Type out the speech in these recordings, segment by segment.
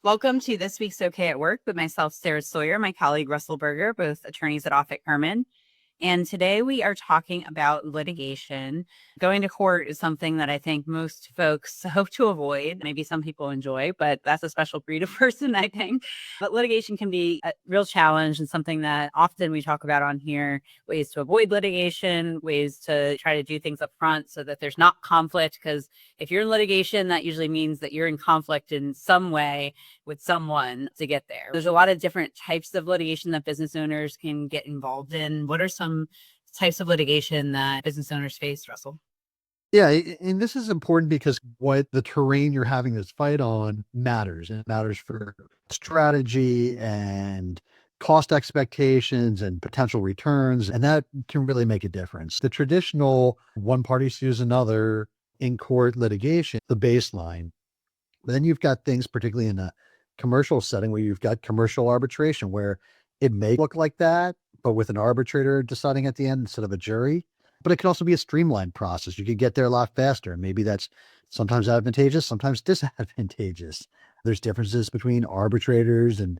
Welcome to this week's Okay at Work with myself, Sarah Sawyer, my colleague, Russell Berger, both attorneys at Offit Kurman. And today we are talking about litigation. Going to court is something that I think most folks hope to avoid. Maybe some people enjoy, but that's a special breed of person, I think. But litigation can be a real challenge and something that often we talk about on here, ways to avoid litigation, ways to try to do things up front so that there's not conflict. Because if you're in litigation, that usually means that you're in conflict in some way with someone to get there. There's a lot of different types of litigation that business owners can get involved in. What are some types of litigation that business owners face, Russell? Yeah, and this is important because what the terrain you're having this fight on matters, and it matters for strategy and cost expectations and potential returns, and that can really make a difference. The traditional one party sues another in court litigation, the baseline. But then you've got things, particularly in a commercial setting, where you've got commercial arbitration, where it may look like that, but with an arbitrator deciding at the end instead of a jury. But it could also be a streamlined process. You could get there a lot faster. And maybe that's sometimes advantageous, sometimes disadvantageous. There's differences between arbitrators and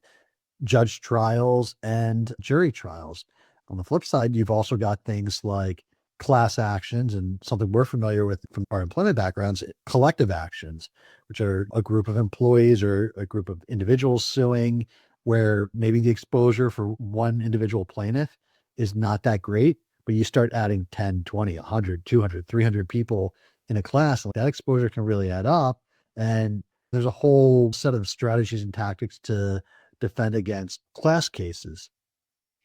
judge trials and jury trials. On the flip side, you've also got things like class actions and something we're familiar with from our employment backgrounds, collective actions, which are a group of employees or a group of individuals suing, where maybe the exposure for one individual plaintiff is not that great, but you start adding 10, 20, 100, 200, 300 people in a class, and that exposure can really add up. And there's a whole set of strategies and tactics to defend against class cases.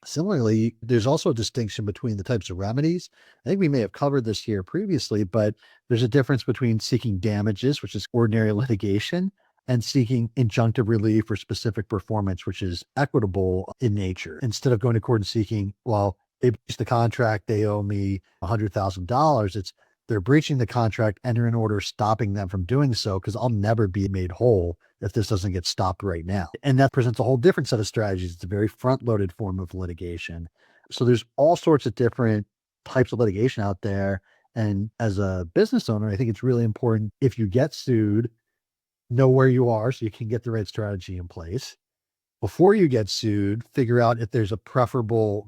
Similarly, there's also a distinction between the types of remedies. I think we may have covered this here previously, but there's a difference between seeking damages, which is ordinary litigation, and seeking injunctive relief for specific performance, which is equitable in nature. Instead of going to court and seeking, well, they breached the contract, they owe me $100,000. It's they're breaching the contract, enter an order stopping them from doing so, because I'll never be made whole if this doesn't get stopped right now. And that presents a whole different set of strategies. It's a very front-loaded form of litigation. So there's all sorts of different types of litigation out there. And as a business owner, I think it's really important, if you get sued, know where you are so you can get the right strategy in place. Before you get sued, figure out if there's a preferable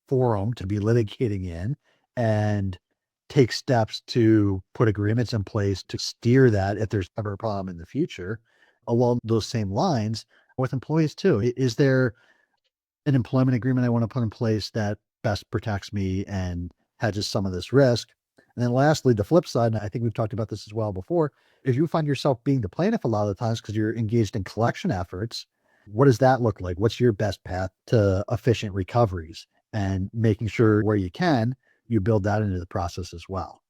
forum to be litigating in, and take steps to put agreements in place to steer that if there's ever a problem in the future. Along those same lines, with employees too, is there an employment agreement I want to put in place that best protects me and hedges some of this risk? And then lastly, the flip side, and I think we've talked about this as well before, if you find yourself being the plaintiff a lot of the times because you're engaged in collection efforts, what does that look like? What's your best path to efficient recoveries? And making sure where you can, you build that into the process as well.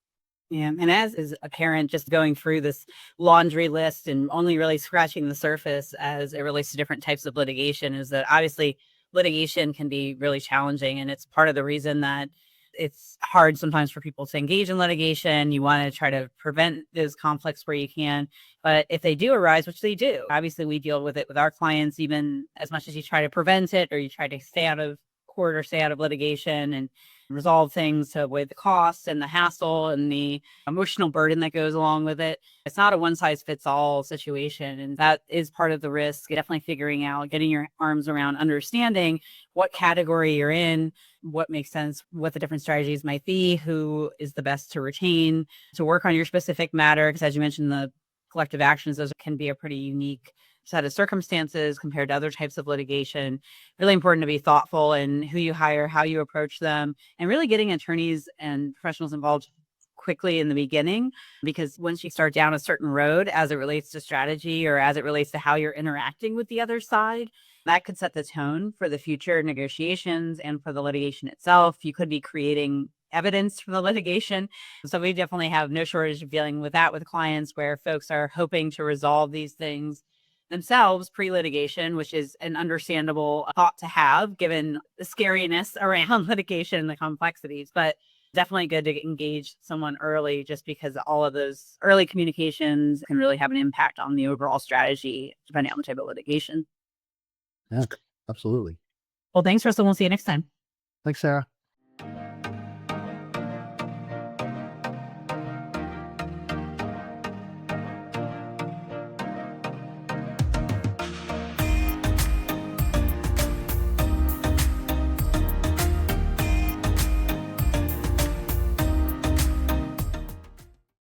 Yeah. And as is a parent, just going through this laundry list and only really scratching the surface as it relates to different types of litigation, is that obviously litigation can be really challenging. And it's part of the reason that it's hard sometimes for people to engage in litigation. You want to try to prevent those conflicts where you can. But if they do arise, which they do, obviously we deal with it with our clients, even as much as you try to prevent it or you try to stay out of court or stay out of litigation and resolve things to avoid the costs and the hassle and the emotional burden that goes along with it. It's not a one size fits all situation. And that is part of the risk. Definitely figuring out, getting your arms around understanding what category you're in, what makes sense, what the different strategies might be, who is the best to retain, to work on your specific matter. Because as you mentioned, the collective actions, those can be a pretty unique set of circumstances compared to other types of litigation. Really important to be thoughtful in who you hire, how you approach them, and really getting attorneys and professionals involved quickly in the beginning, because once you start down a certain road as it relates to strategy or as it relates to how you're interacting with the other side, that could set the tone for the future negotiations and for the litigation itself. You could be creating evidence for the litigation. So we definitely have no shortage of dealing with that with clients where folks are hoping to resolve these things themselves pre-litigation, which is an understandable thought to have given the scariness around litigation and the complexities. But definitely good to engage someone early, just because all of those early communications can really have an impact on the overall strategy, depending on the type of litigation. Yeah, absolutely. Well, thanks, Russell. We'll see you next time. Thanks, Sarah.